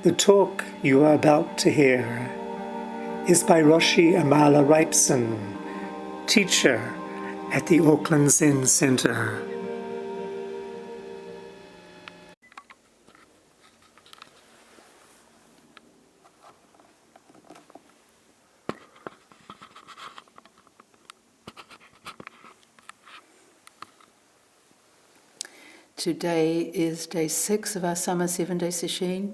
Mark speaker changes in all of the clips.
Speaker 1: The talk you are about to hear is by Roshi Amala Ripeson, teacher at the Auckland Zen Centre.
Speaker 2: Today is day 6 of our summer 7-day sesshin.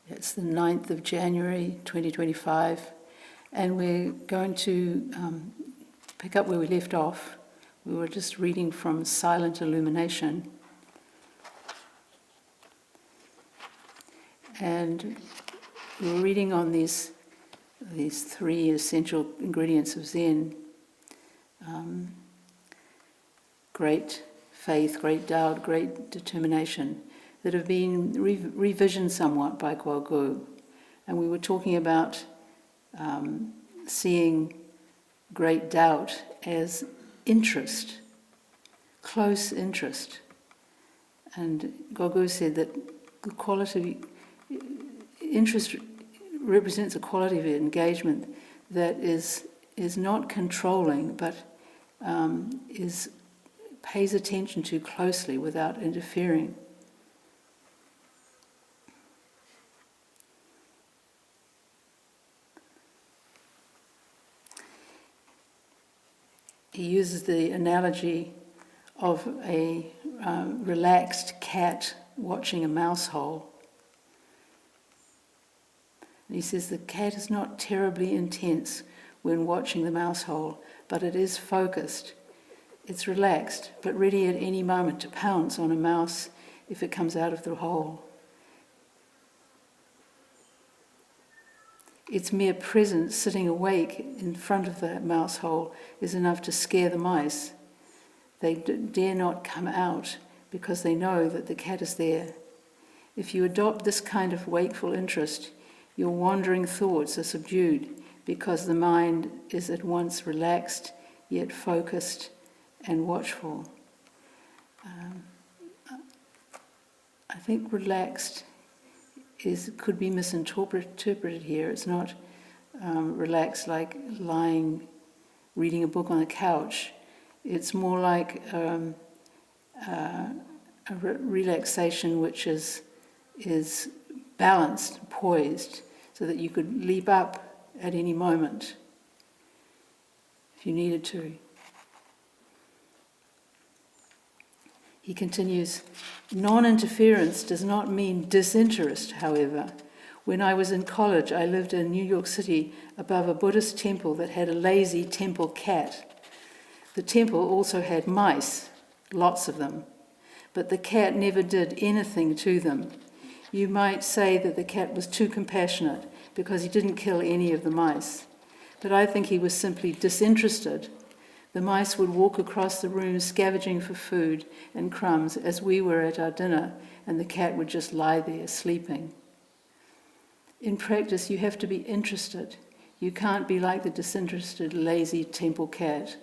Speaker 2: It's the 9th of January 2025, and we're going to pick up where we left off. We were just reading from Silent Illumination, and we were reading on these 3 essential ingredients of Zen: great faith, great doubt, great determination, that have been revisioned somewhat by Guogu. And we were talking about seeing great doubt as interest, close interest. And Guogu said that the quality, interest represents a quality of engagement that is not controlling, but pays attention to closely without interfering. He uses the analogy of a relaxed cat watching a mouse hole. And he says the cat is not terribly intense when watching the mouse hole, but it is focused. It's relaxed, but ready at any moment to pounce on a mouse if it comes out of the hole. Its mere presence, sitting awake in front of the mouse hole, is enough to scare the mice. They dare not come out because they know that the cat is there. If you adopt this kind of wakeful interest, your wandering thoughts are subdued because the mind is at once relaxed yet focused and watchful. I think relaxed could be misinterpreted here. It's not relaxed like lying, reading a book on a couch. It's more like a relaxation which is balanced, poised, so that you could leap up at any moment if you needed to. He continues, non-interference does not mean disinterest, however. When I was in college, I lived in New York City above a Buddhist temple that had a lazy temple cat. The temple also had mice, lots of them, but the cat never did anything to them. You might say that the cat was too compassionate because he didn't kill any of the mice, but I think he was simply disinterested. The mice would walk across the room scavenging for food and crumbs as we were at our dinner, and the cat would just lie there sleeping. In practice, you have to be interested. You can't be like the disinterested, lazy temple cat.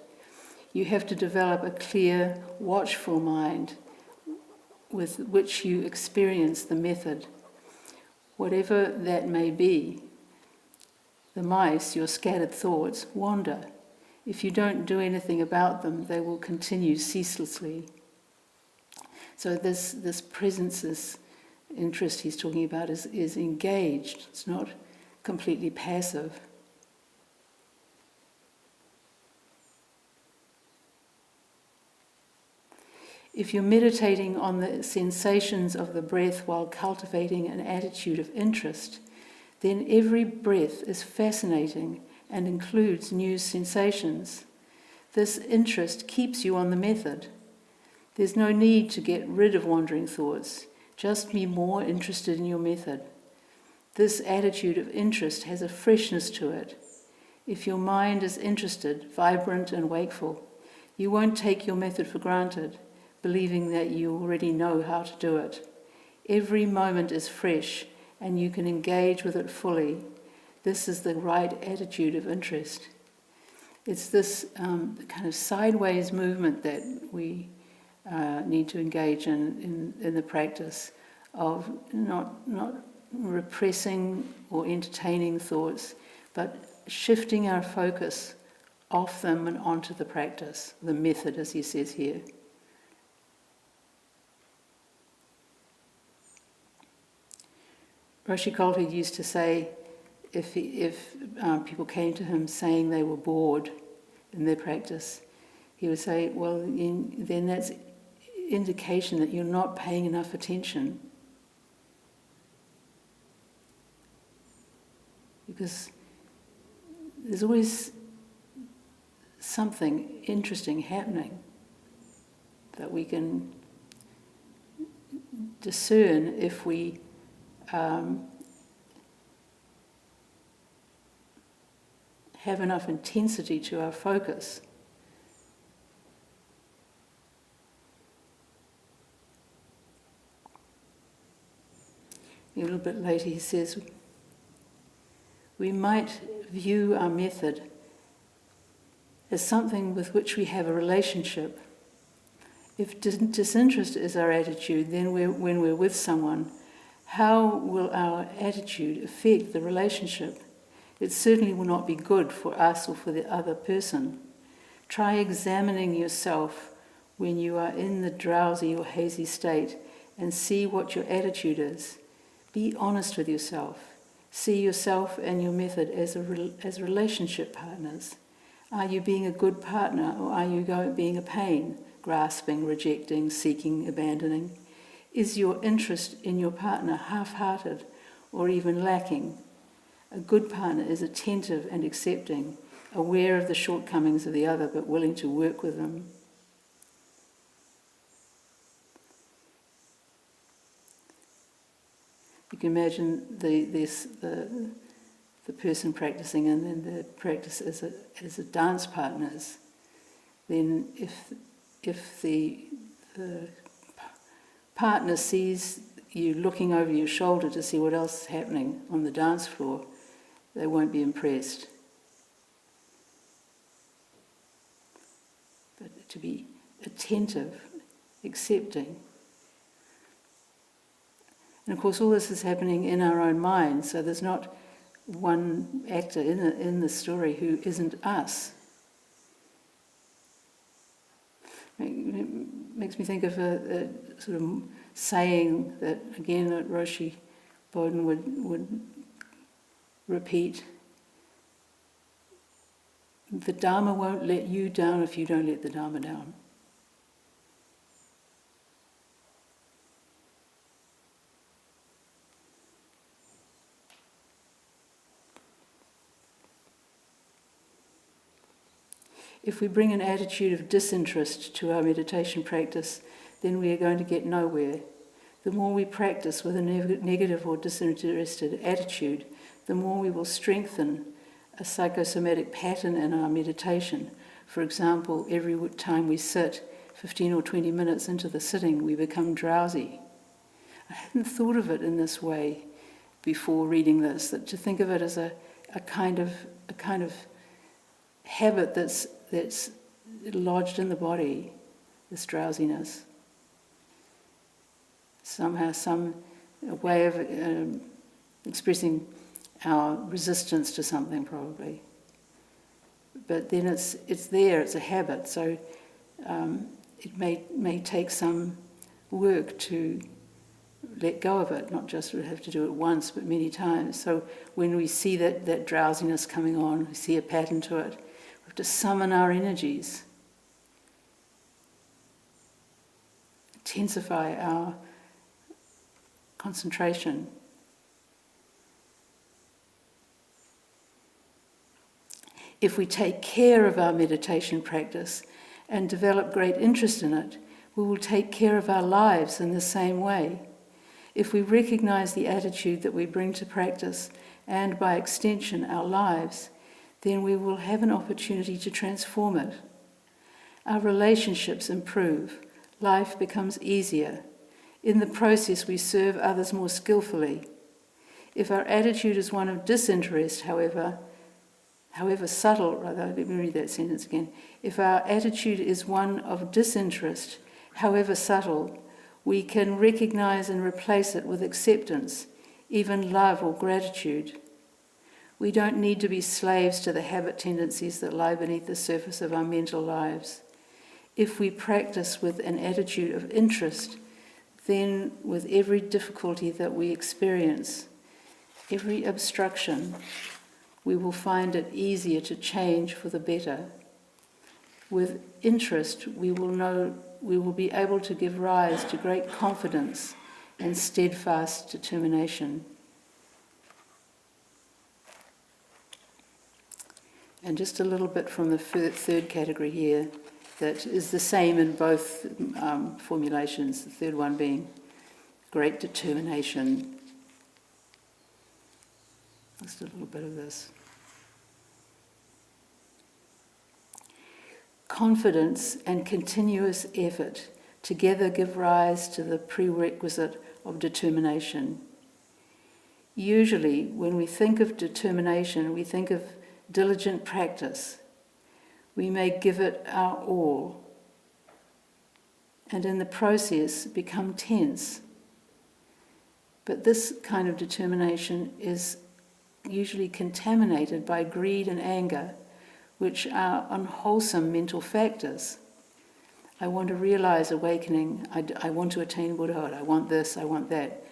Speaker 2: You have to develop a clear, watchful mind with which you experience the method. Whatever that may be, the mice, your scattered thoughts, wander. If you don't do anything about them, they will continue ceaselessly. So this presence, this interest he's talking about is engaged. It's not completely passive. If you're meditating on the sensations of the breath while cultivating an attitude of interest, then every breath is fascinating and includes new sensations. This interest keeps you on the method. There's no need to get rid of wandering thoughts, just be more interested in your method. This attitude of interest has a freshness to it. If your mind is interested, vibrant and wakeful, you won't take your method for granted, believing that you already know how to do it. Every moment is fresh and you can engage with it fully. This is the right attitude of interest. It's this kind of sideways movement that we need to engage in the practice of not repressing or entertaining thoughts, but shifting our focus off them and onto the practice, the method, as he says here. Roshi Kolbe used to say, if people came to him saying they were bored in their practice, he would say, well, then that's indication that you're not paying enough attention. Because there's always something interesting happening that we can discern if we have enough intensity to our focus. A little bit later he says, we might view our method as something with which we have a relationship. If disinterest is our attitude, then when we're with someone, how will our attitude affect the relationship? It certainly will not be good for us or for the other person. Try examining yourself when you are in the drowsy or hazy state and see what your attitude is. Be honest with yourself. See yourself and your method as relationship partners. Are you being a good partner, or are you being a pain, grasping, rejecting, seeking, abandoning? Is your interest in your partner half-hearted or even lacking? A good partner is attentive and accepting, aware of the shortcomings of the other but willing to work with them. You can imagine the person practicing and then the practice as a dance partners. Then if the partner sees you looking over your shoulder to see what else is happening on the dance floor, they won't be impressed. But to be attentive, accepting. And of course all this is happening in our own mind, so there's not one actor in the story who isn't us. It makes me think of a sort of saying that, again, that Roshi Bodhin would repeat. The Dharma won't let you down if you don't let the Dharma down. If we bring an attitude of disinterest to our meditation practice, then we are going to get nowhere. The more we practice with a negative or disinterested attitude, the more we will strengthen a psychosomatic pattern in our meditation. For example, every time we sit 15 or 20 minutes into the sitting, we become drowsy. I hadn't thought of it in this way before reading this, that to think of it as a kind of habit that's lodged in the body, this drowsiness. Somehow, a way of expressing our resistance to something, probably. But then it's there, it's a habit, so it may take some work to let go of it, not just have to do it once, but many times. So when we see that drowsiness coming on, we see a pattern to it, we have to summon our energies, intensify our concentration. If we take care of our meditation practice and develop great interest in it, we will take care of our lives in the same way. If we recognize the attitude that we bring to practice, and by extension our lives, then we will have an opportunity to transform it. Our relationships improve, life becomes easier. In the process, we serve others more skillfully. If our attitude is one of disinterest, however subtle, let me read that sentence again. If our attitude is one of disinterest, however subtle, we can recognize and replace it with acceptance, even love or gratitude. We don't need to be slaves to the habit tendencies that lie beneath the surface of our mental lives. If we practice with an attitude of interest, then with every difficulty that we experience, every obstruction, we will find it easier to change for the better. With interest, we will be able to give rise to great confidence and steadfast determination. And just a little bit from the third category here, that is the same in both formulations, the third one being great determination. Just a little bit of this. Confidence and continuous effort together give rise to the prerequisite of determination. Usually, when we think of determination, we think of diligent practice. We may give it our all, and in the process become tense. But this kind of determination is usually contaminated by greed and anger, which are unwholesome mental factors. I want to realize awakening, I want to attain Buddhahood, I want this, I want that.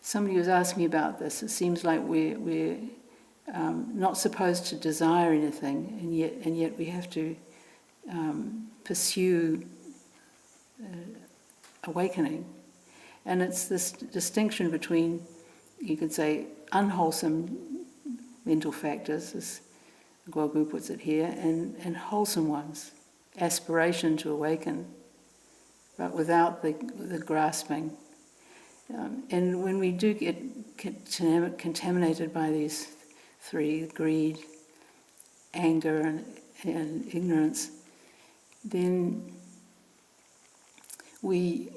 Speaker 2: Somebody was asking me about this. It seems like we're not supposed to desire anything, and yet we have to pursue awakening. And it's this distinction between, you could say, unwholesome mental factors, as Guogu puts it here, and wholesome ones, aspiration to awaken, but without the grasping. And when we do get contaminated by these three, greed, anger, and ignorance, then we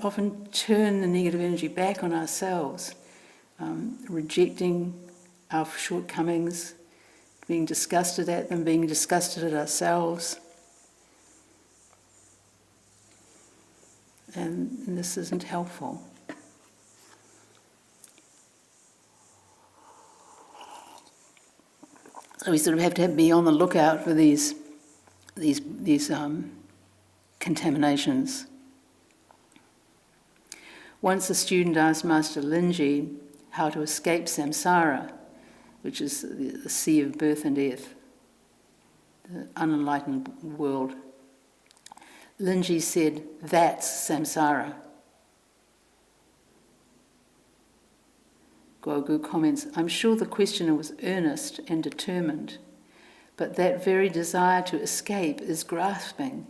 Speaker 2: often turn the negative energy back on ourselves, rejecting our shortcomings, being disgusted at them, being disgusted at ourselves. And this isn't helpful. So we sort of have to be on the lookout for these contaminations. Once a student asked Master Linji how to escape samsara, which is the sea of birth and death, the unenlightened world. Linji said, "That's samsara." Guogu comments, "I'm sure the questioner was earnest and determined, but that very desire to escape is grasping.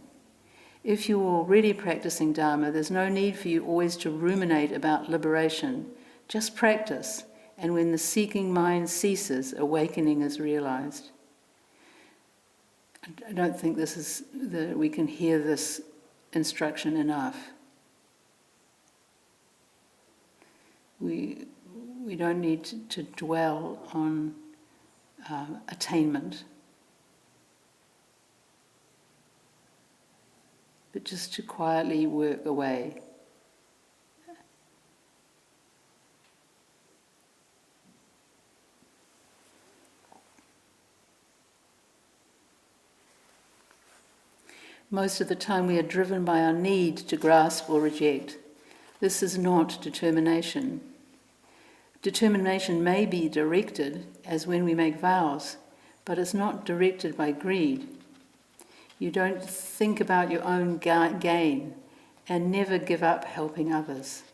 Speaker 2: If you're already practicing Dharma, there's no need for you always to ruminate about liberation. Just practice, and when the seeking mind ceases, awakening is realized." I don't think we can hear this instruction enough. We don't need to dwell on attainment, but just to quietly work away. Most of the time we are driven by our need to grasp or reject. This is not determination. Determination may be directed, as when we make vows, but it's not directed by greed. You don't think about your own gain and never give up helping others.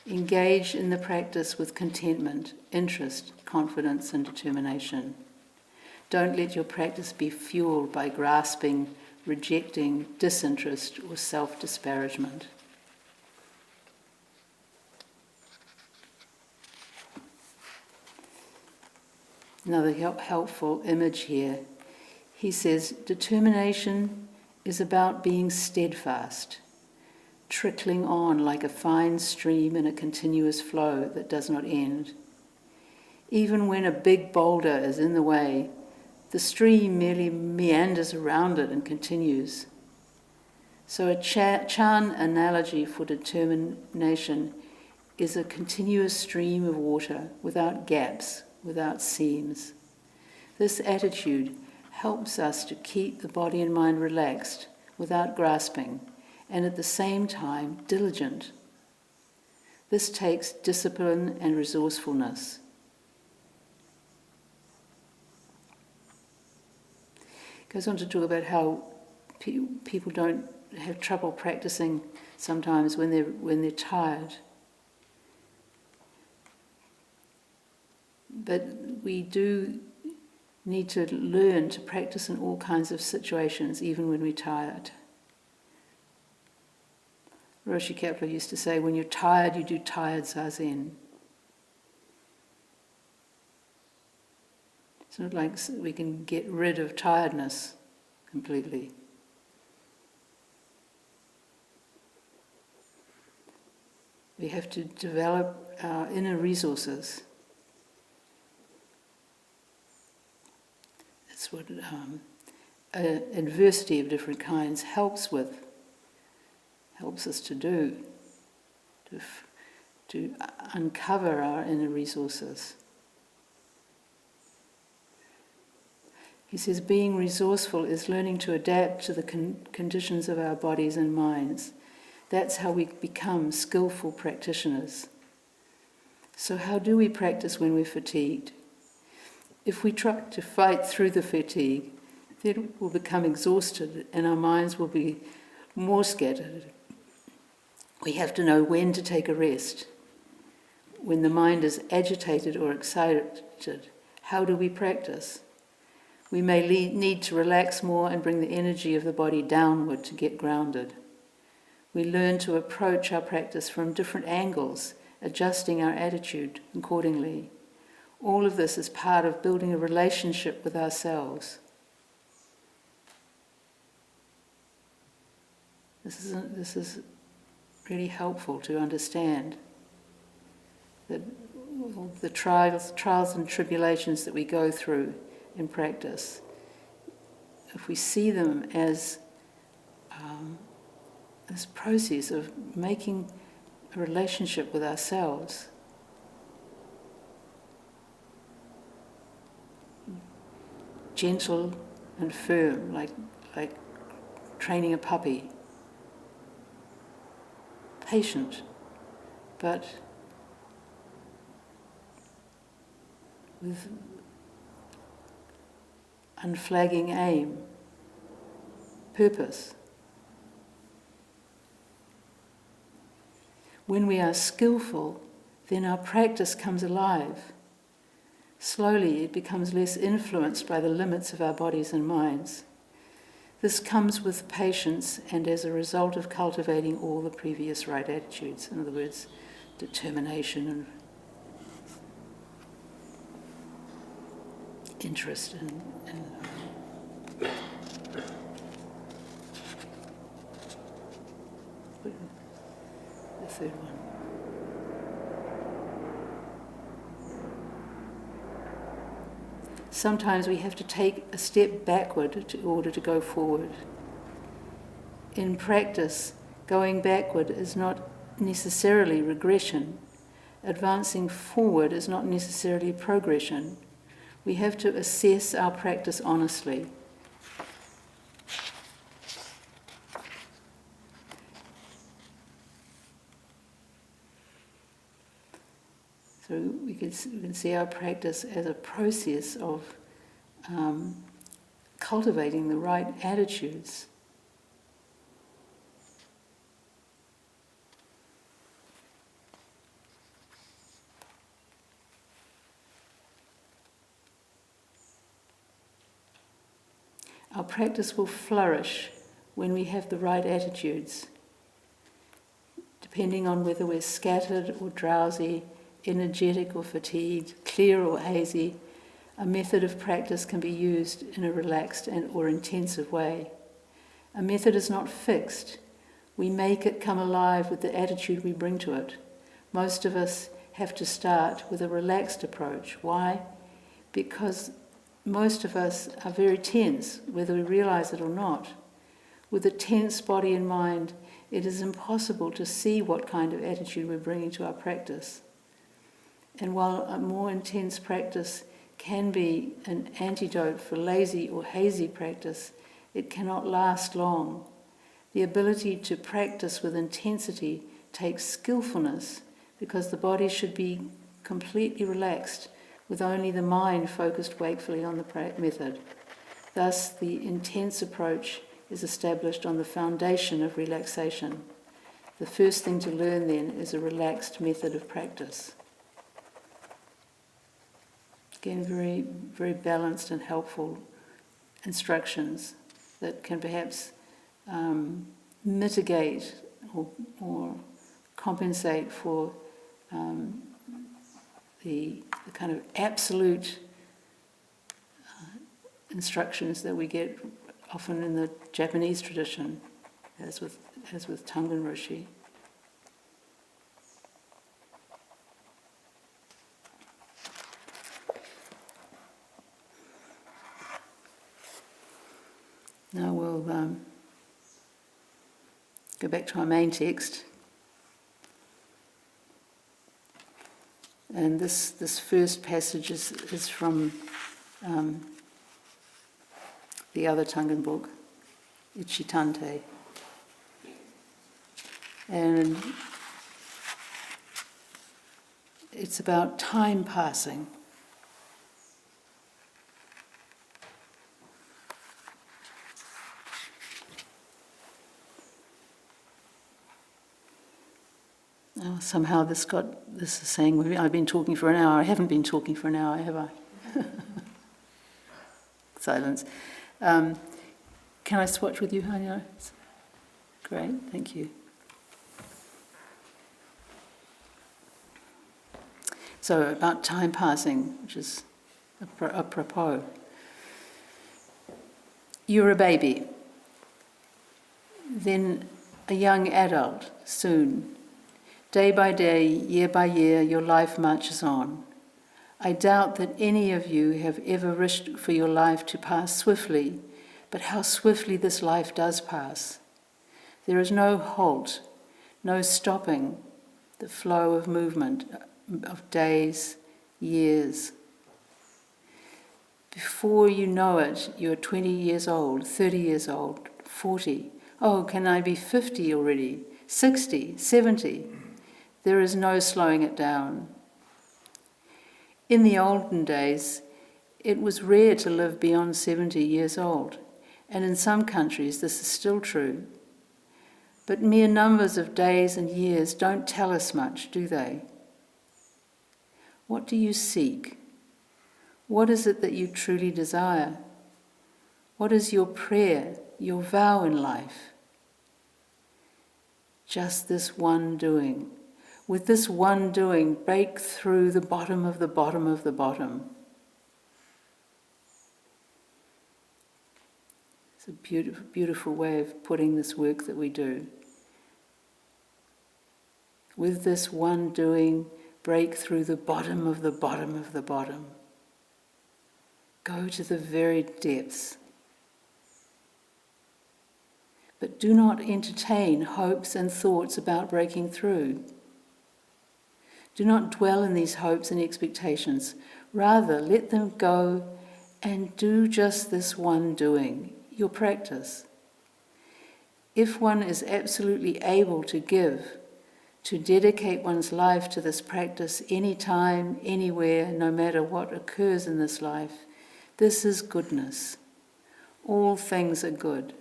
Speaker 2: Engage in the practice with contentment, interest, confidence, and determination. Don't let your practice be fueled by grasping, rejecting, disinterest, or self-disparagement. Another helpful image here. He says, determination is about being steadfast, trickling on like a fine stream in a continuous flow that does not end. Even when a big boulder is in the way, the stream merely meanders around it and continues. So a Chan analogy for determination is a continuous stream of water without gaps, without seams. This attitude helps us to keep the body and mind relaxed without grasping, and at the same time diligent. This takes discipline and resourcefulness. It goes on to talk about how people don't have trouble practicing sometimes when they're tired. But we do need to learn to practice in all kinds of situations, even when we're tired. Roshi Kapleau used to say, when you're tired, you do tired zazen. It's not like we can get rid of tiredness completely. We have to develop our inner resources. That's what adversity of different kinds helps us to do, to uncover our inner resources. He says, being resourceful is learning to adapt to the conditions of our bodies and minds. That's how we become skillful practitioners. So how do we practice when we're fatigued? If we try to fight through the fatigue, then we'll become exhausted and our minds will be more scattered. We have to know when to take a rest. When the mind is agitated or excited, how do we practice? We may need to relax more and bring the energy of the body downward to get grounded. We learn to approach our practice from different angles, adjusting our attitude accordingly. All of this is part of building a relationship with ourselves. This is really helpful to understand that the trials and tribulations that we go through in practice, if we see them as this process of making a relationship with ourselves, gentle and firm, like training a puppy, patient, but with unflagging aim, purpose. When we are skillful, then our practice comes alive. Slowly it becomes less influenced by the limits of our bodies and minds. This comes with patience and as a result of cultivating all the previous right attitudes. In other words, determination and interest in the third one. Sometimes we have to take a step backward in order to go forward. In practice, going backward is not necessarily regression. Advancing forward is not necessarily progression. We have to assess our practice honestly. So we can see our practice as a process of cultivating the right attitudes. Our practice will flourish when we have the right attitudes, depending on whether we're scattered or drowsy, energetic or fatigued, clear or hazy. A method of practice can be used in a relaxed or intensive way. A method is not fixed. We make it come alive with the attitude we bring to it. Most of us have to start with a relaxed approach. Why? Because most of us are very tense, whether we realize it or not. With a tense body and mind, it is impossible to see what kind of attitude we're bringing to our practice. And while a more intense practice can be an antidote for lazy or hazy practice, it cannot last long. The ability to practice with intensity takes skillfulness, because the body should be completely relaxed, with only the mind focused wakefully on the method. Thus, the intense approach is established on the foundation of relaxation. The first thing to learn then is a relaxed method of practice. Again, very, very balanced and helpful instructions that can perhaps mitigate or compensate for the kind of absolute instructions that we get often in the Japanese tradition, as with Tangen Roshi. Now we'll go back to our main text. And this first passage is from the other Tangen book, Ichitante. And it's about time passing. Oh, somehow this is saying, I've been talking for an hour. I haven't been talking for an hour, have I? Silence. Can I swatch with you, Hanya? Great, thank you. So, about time passing, which is apropos. You're a baby, then a young adult soon. Day by day, year by year, your life marches on. I doubt that any of you have ever wished for your life to pass swiftly, but how swiftly this life does pass. There is no halt, no stopping the flow of movement of days, years. Before you know it, you're 20 years old, 30 years old, 40. Oh, can I be 50 already? 60, 70? There is no slowing it down. In the olden days, it was rare to live beyond 70 years old, and in some countries this is still true. But mere numbers of days and years don't tell us much, do they? What do you seek? What is it that you truly desire? What is your prayer, your vow in life? Just this one doing. With this one doing, break through the bottom of the bottom of the bottom. It's a beautiful, beautiful way of putting this work that we do. With this one doing, break through the bottom of the bottom of the bottom. Go to the very depths. But do not entertain hopes and thoughts about breaking through. Do not dwell in these hopes and expectations. Rather, let them go and do just this one doing, your practice. If one is absolutely able to give, to dedicate one's life to this practice anytime, anywhere, no matter what occurs in this life, this is goodness. All things are good.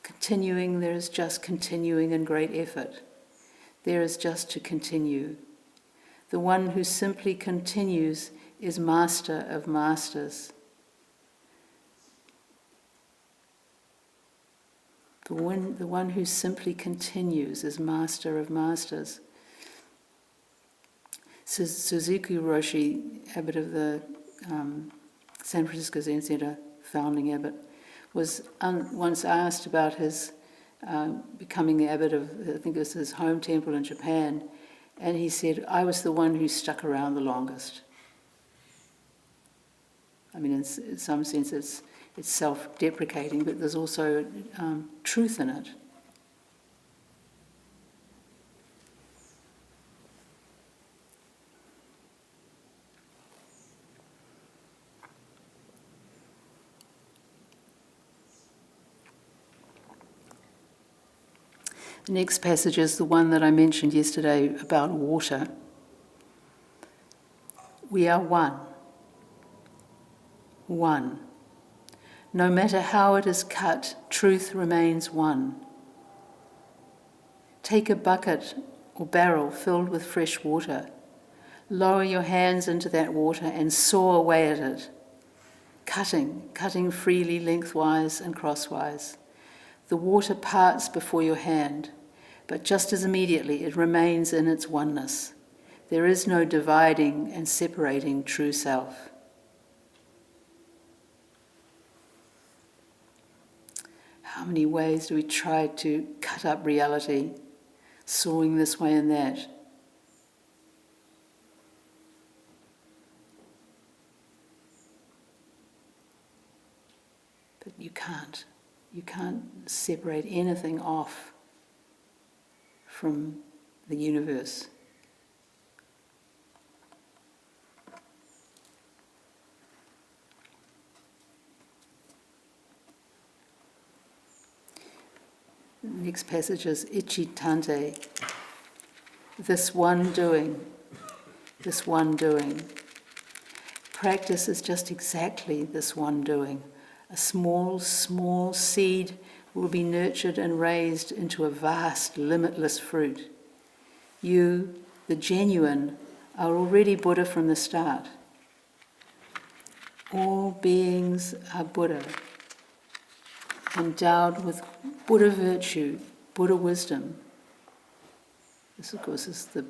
Speaker 2: Continuing, there is just continuing in great effort. There is just to continue. The one who simply continues is master of masters. The one who simply continues is master of masters. Suzuki Roshi, abbot of the San Francisco Zen Center, founding abbot, was once asked about his becoming the abbot of, I think it was his home temple in Japan, and he said, I was the one who stuck around the longest. I mean, in some sense, it's self-deprecating, but there's also truth in it. The next passage is the one that I mentioned yesterday about water. We are one. One. No matter how it is cut, truth remains one. Take a bucket or barrel filled with fresh water. Lower your hands into that water and saw away at it, cutting freely lengthwise and crosswise. The water parts before your hand, but just as immediately it remains in its oneness. There is no dividing and separating true self. How many ways do we try to cut up reality, sawing this way and that? But you can't. You can't separate anything off from the universe. The next passage is Ichi Tante. This one doing. Practice is just exactly this one doing. A small seed will be nurtured and raised into a vast, limitless fruit. You, the genuine, are already Buddha from the start. All beings are Buddha, endowed with Buddha virtue, Buddha wisdom. This, of course, is the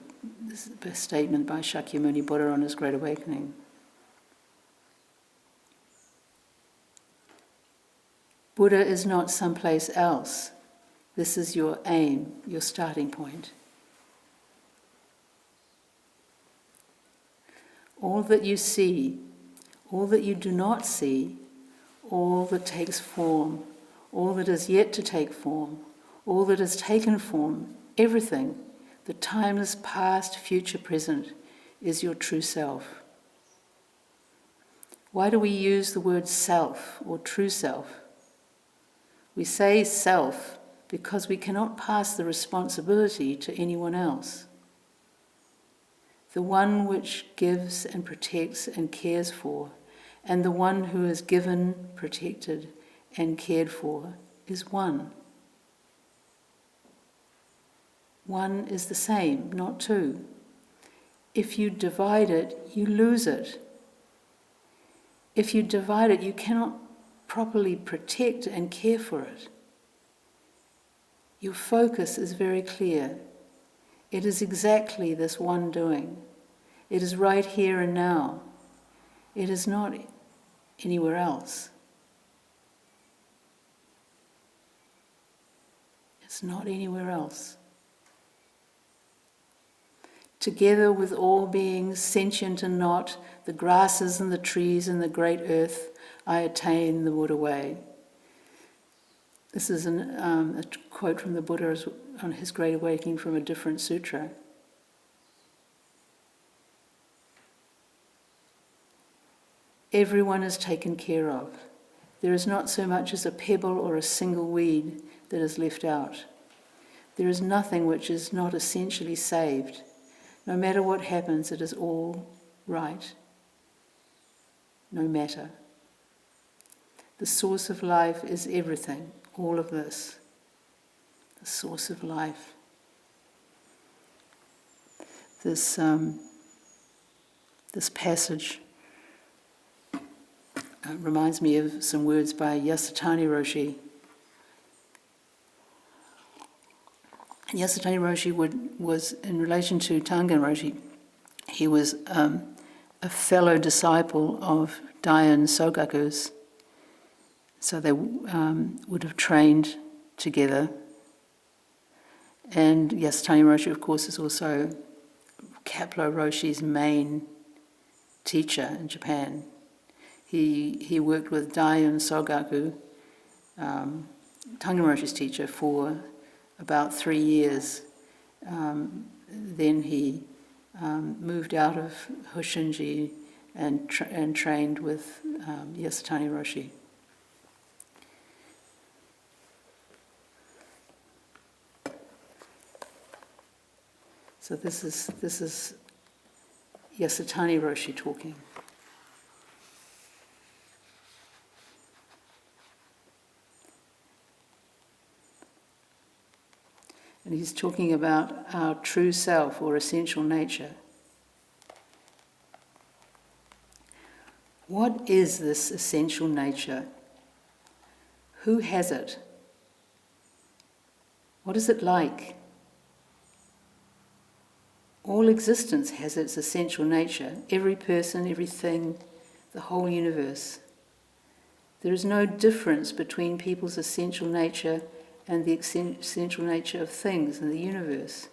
Speaker 2: statement by Shakyamuni Buddha on his Great Awakening. Buddha is not someplace else. This is your aim, your starting point. All that you see, all that you do not see, all that takes form, all that is yet to take form, all that has taken form, everything, the timeless past, future, present, is your true self. Why do we use the word self or true self? We say self because we cannot pass the responsibility to anyone else. The one which gives and protects and cares for, and the one who is given, protected, and cared for is one. One is the same, not two. If you divide it, you lose it. If you divide it, you cannot properly protect and care for it. Your focus is very clear. It is exactly this one doing. It is right here and now. It is not anywhere else. It's not anywhere else. Together with all beings, sentient and not, the grasses and the trees and the great earth, I attain the Buddha way. This is a quote from the Buddha on his Great Awakening from a different sutra. Everyone is taken care of. There is not so much as a pebble or a single weed that is left out. There is nothing which is not essentially saved. No matter what happens, it is all right. No matter. The source of life is everything, all of this. The source of life. This passage reminds me of some words by Yasutani Roshi. Yasutani Roshi was, in relation to Tangen Roshi, he was a fellow disciple of Dayan Sogaku's. So they would have trained together. And Yasutani Roshi, of course, is also Kaplo Roshi's main teacher in Japan. He worked with Daiyun Sogaku, Tangen Roshi's teacher, for about 3 years. Then he moved out of Hoshinji and trained with Yasutani Roshi. So this is Yasutani Roshi talking. And he's talking about our true self or essential nature. What is this essential nature? Who has it? What is it like? All existence has its essential nature. Every person, everything, the whole universe. There is no difference between people's essential nature and the essential nature of things in the universe.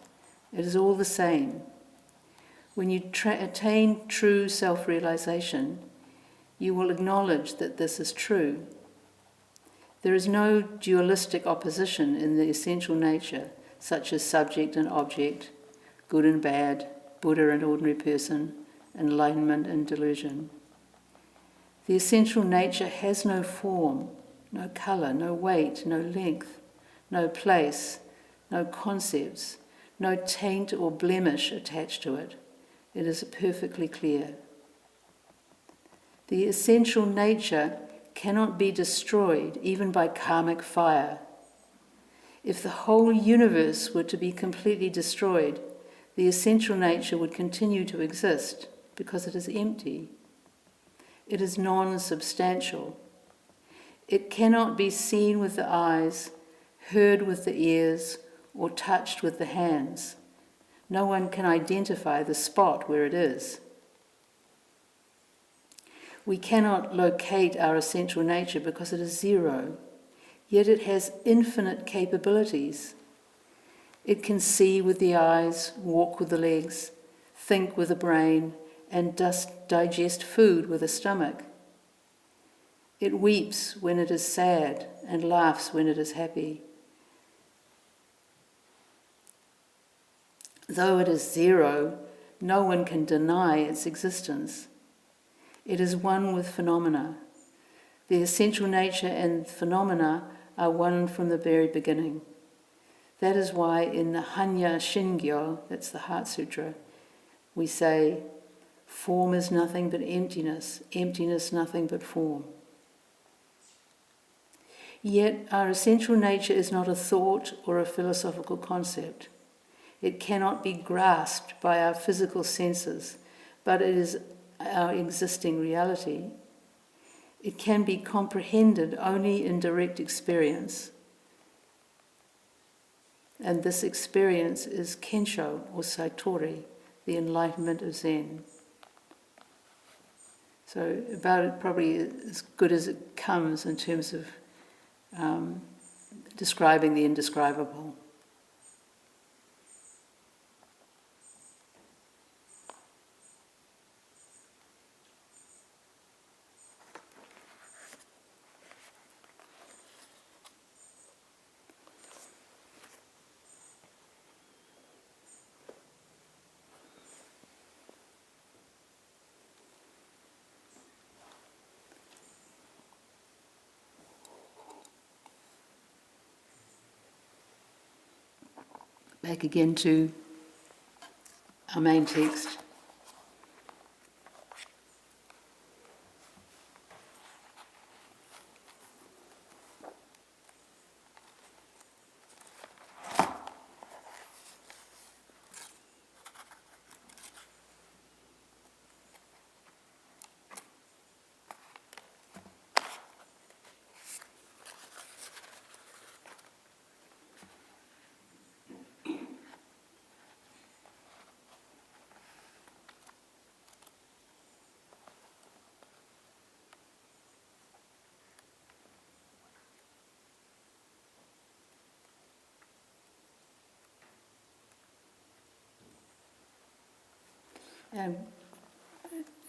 Speaker 2: It is all the same. When you attain true self-realization, you will acknowledge that this is true. There is no dualistic opposition in the essential nature, such as subject and object, good and bad, Buddha and ordinary person, enlightenment and delusion. The essential nature has no form, no colour, no weight, no length, no place, no concepts, no taint or blemish attached to it. It is perfectly clear. The essential nature cannot be destroyed even by karmic fire. If the whole universe were to be completely destroyed, the essential nature would continue to exist because it is empty. It is non-substantial. It cannot be seen with the eyes, heard with the ears, or touched with the hands. No one can identify the spot where it is. We cannot locate our essential nature because it is zero, yet it has infinite capabilities. It can see with the eyes, walk with the legs, think with the brain, and digest food with the stomach. It weeps when it is sad and laughs when it is happy. Though it is zero, no one can deny its existence. It is one with phenomena. The essential nature and phenomena are one from the very beginning. That is why in the Hanya Shingyo, that's the Heart Sutra, we say, form is nothing but emptiness, emptiness nothing but form. Yet our essential nature is not a thought or a philosophical concept. It cannot be grasped by our physical senses, but it is our existing reality. It can be comprehended only in direct experience. And this experience is Kensho or Satori, the enlightenment of Zen. So about it probably as good as it comes in terms of describing the indescribable. Back again to our main text.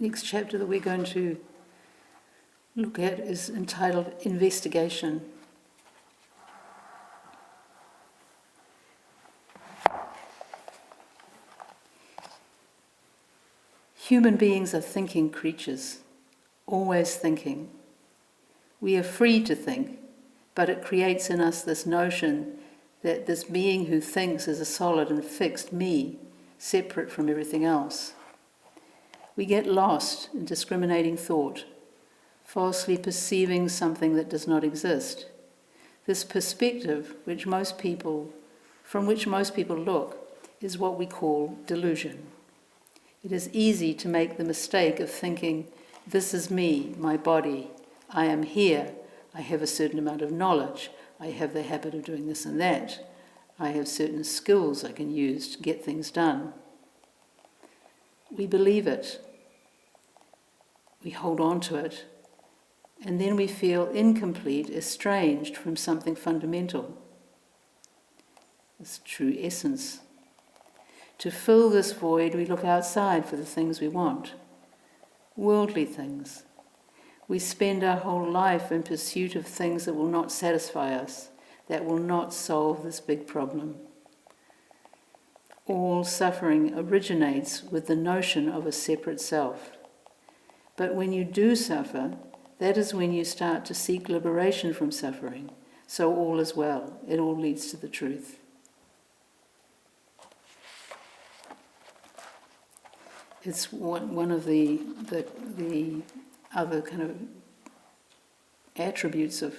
Speaker 2: Next chapter that we're going to look at is entitled Investigation. Human beings are thinking creatures, always thinking. We are free to think, but it creates in us this notion that this being who thinks is a solid and fixed me, separate from everything else. We get lost in discriminating thought, falsely perceiving something that does not exist. This perspective, from which most people look, is what we call delusion. It is easy to make the mistake of thinking, this is me, my body, I am here, I have a certain amount of knowledge, I have the habit of doing this and that, I have certain skills I can use to get things done. We believe it, we hold on to it, and then we feel incomplete, estranged from something fundamental, this true essence. To fill this void, we look outside for the things we want, worldly things. We spend our whole life in pursuit of things that will not satisfy us, that will not solve this big problem. All suffering originates with the notion of a separate self. But when you do suffer, that is when you start to seek liberation from suffering. So all is well. It all leads to the truth. It's one of the other kind of attributes of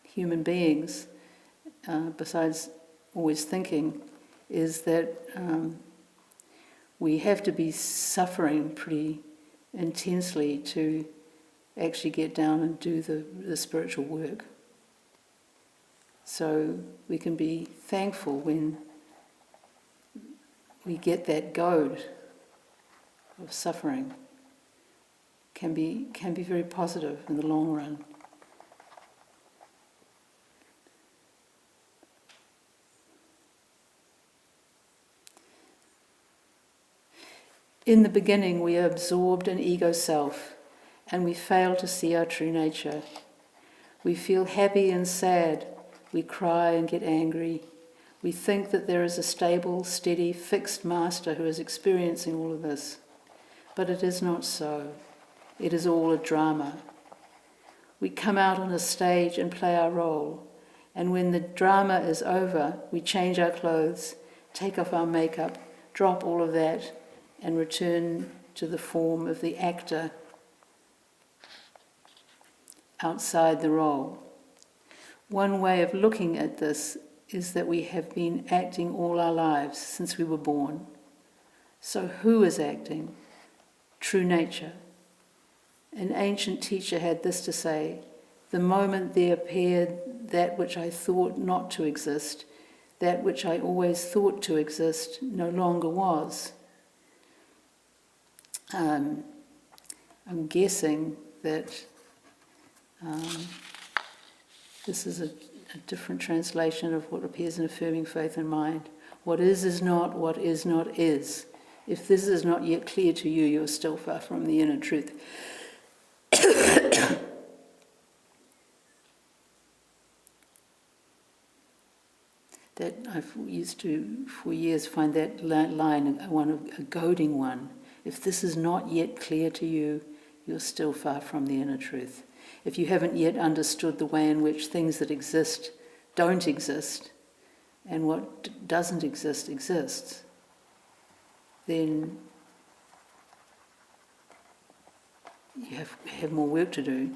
Speaker 2: human beings, besides always thinking, is that we have to be suffering pretty intensely to actually get down and do the spiritual work. So we can be thankful when we get that goad of suffering. Can be very positive in the long run. In the beginning, we are absorbed in ego self, and we fail to see our true nature. We feel happy and sad. We cry and get angry. We think that there is a stable, steady, fixed master who is experiencing all of this. But it is not so. It is all a drama. We come out on a stage and play our role. And when the drama is over, we change our clothes, take off our makeup, drop all of that, and return to the form of the actor outside the role. One way of looking at this is that we have been acting all our lives since we were born. So who is acting? True nature. An ancient teacher had this to say: the moment there appeared that which I thought not to exist, that which I always thought to exist no longer was. I'm guessing that this is a different translation of what appears in Affirming Faith and Mind. What is not, what is not is. If this is not yet clear to you, you're still far from the inner truth. That I've used to, for years, find that line a goading one. If this is not yet clear to you, you're still far from the inner truth. If you haven't yet understood the way in which things that exist don't exist, and what doesn't exist exists, then you have more work to do.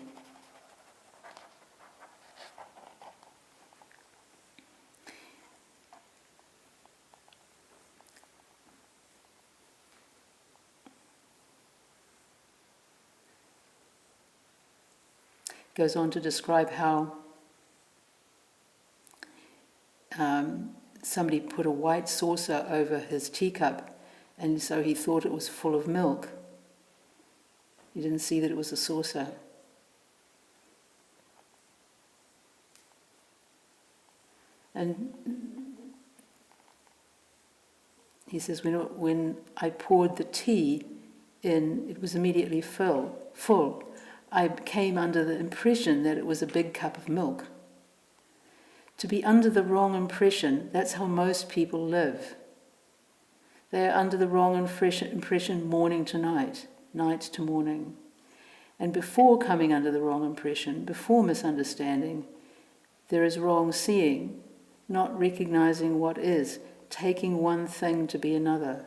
Speaker 2: Goes on to describe how somebody put a white saucer over his teacup, and so he thought it was full of milk. He didn't see that it was a saucer. And He says, when I poured the tea in, it was immediately full. I came under the impression that it was a big cup of milk. To be under the wrong impression, that's how most people live. They are under the wrong impression morning to night, night to morning. And before coming under the wrong impression, before misunderstanding, there is wrong seeing, not recognizing what is, taking one thing to be another.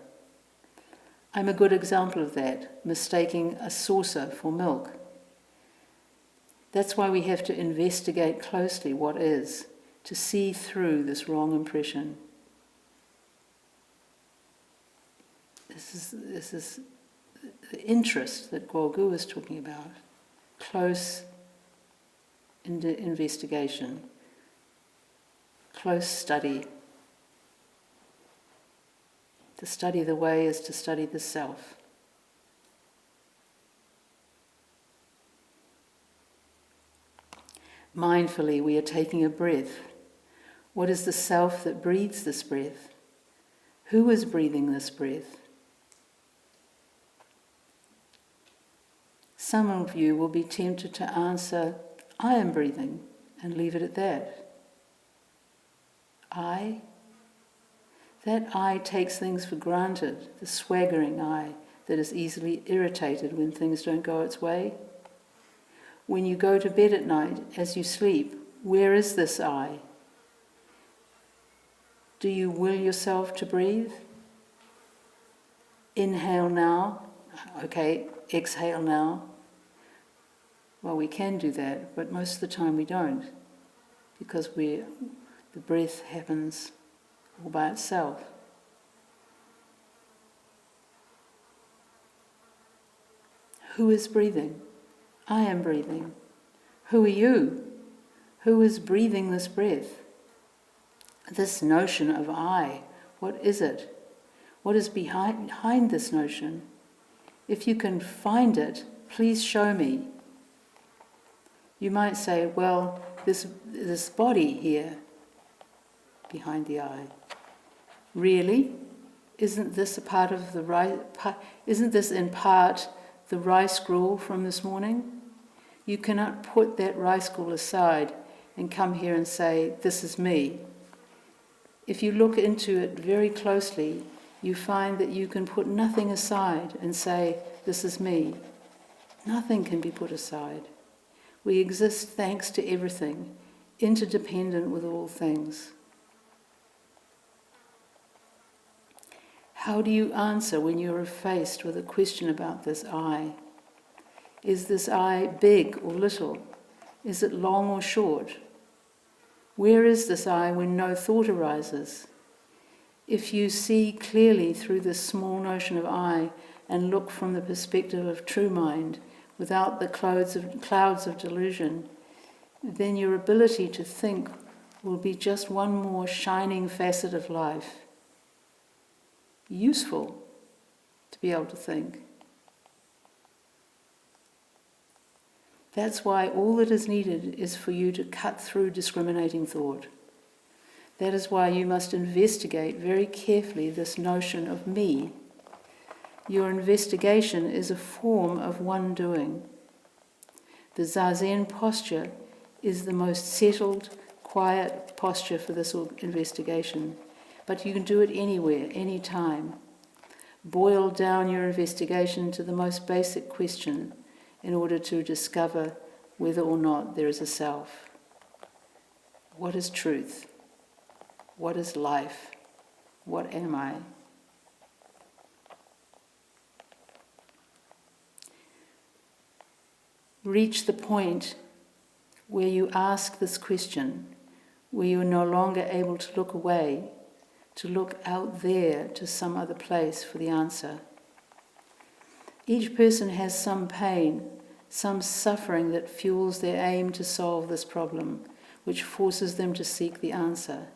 Speaker 2: I'm a good example of that, mistaking a saucer for milk. That's why we have to investigate closely what is, to see through this wrong impression. This is the interest that Guogu is talking about. Close investigation, close study. To study the way is to study the self. Mindfully, we are taking a breath. What is the self that breathes this breath? Who is breathing this breath? Some of you will be tempted to answer, I am breathing, and leave it at that. I? That I takes things for granted, the swaggering I that is easily irritated when things don't go its way. When you go to bed at night, as you sleep, where is this I? Do you will yourself to breathe? Inhale now. Okay, exhale now. Well, we can do that, but most of the time we don't, because the breath happens all by itself. Who is breathing? I am breathing. Who are you? Who is breathing this breath? This notion of I, what is it? What is behind this notion? If you can find it, please show me. You might say, well, this body here, behind the I. Really? Isn't this a part of the rice? Isn't this in part the rice gruel from this morning? You cannot put that rice gruel aside and come here and say, this is me. If you look into it very closely, you find that you can put nothing aside and say, this is me. Nothing can be put aside. We exist thanks to everything, interdependent with all things. How do you answer when you are faced with a question about this I? Is this I big or little? Is it long or short? Where is this I when no thought arises? If you see clearly through this small notion of I and look from the perspective of true mind, without the clouds of delusion, then your ability to think will be just one more shining facet of life. Useful to be able to think. That's why all that is needed is for you to cut through discriminating thought. That is why you must investigate very carefully this notion of me. Your investigation is a form of one doing. The Zazen posture is the most settled, quiet posture for this investigation. But you can do it anywhere, anytime. Boil down your investigation to the most basic question in order to discover whether or not there is a self. What is truth? What is life? What am I? Reach the point where you ask this question, where you are no longer able to look away, to look out there to some other place for the answer. Each person has some pain, some suffering that fuels their aim to solve this problem, which forces them to seek the answer.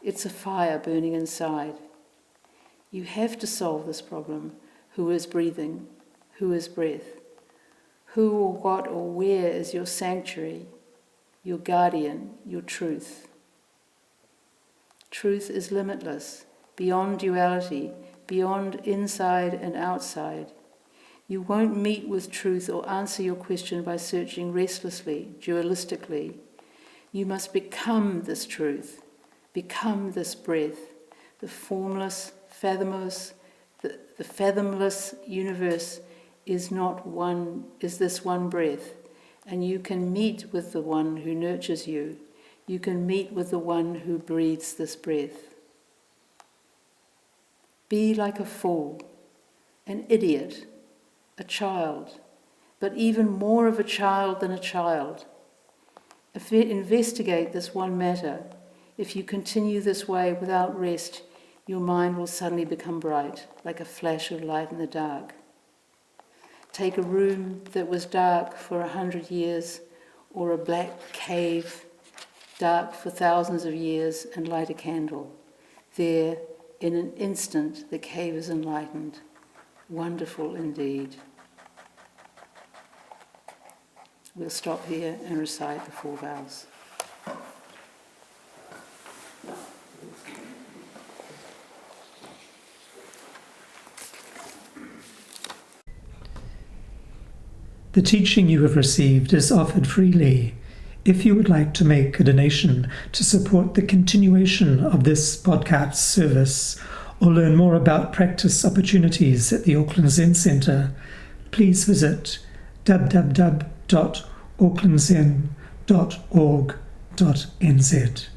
Speaker 2: It's a fire burning inside. You have to solve this problem. Who is breathing? Who is breath? Who or what or where is your sanctuary, your guardian, your truth? Truth is limitless. beyond duality, beyond inside and outside. You won't meet with truth or answer your question by searching restlessly, dualistically. You must become this truth, become this breath, the formless, fathomless, the fathomless universe is this one breath, and you can meet with the one who nurtures you. You can meet with the one who breathes this breath. Be like a fool, an idiot, a child, but even more of a child than a child. Investigate this one matter. If you continue this way without rest, your mind will suddenly become bright, like a flash of light in the dark. Take a room that was dark for 100 years, or a black cave, dark for thousands of years, and light a candle. There, in an instant, the cave is enlightened. Wonderful indeed. We'll stop here and recite the 4 vows.
Speaker 1: The teaching you have received is offered freely. If you would like to make a donation to support the continuation of this podcast service or learn more about practice opportunities at the Auckland Zen Centre, please visit www.aucklandzen.org.nz.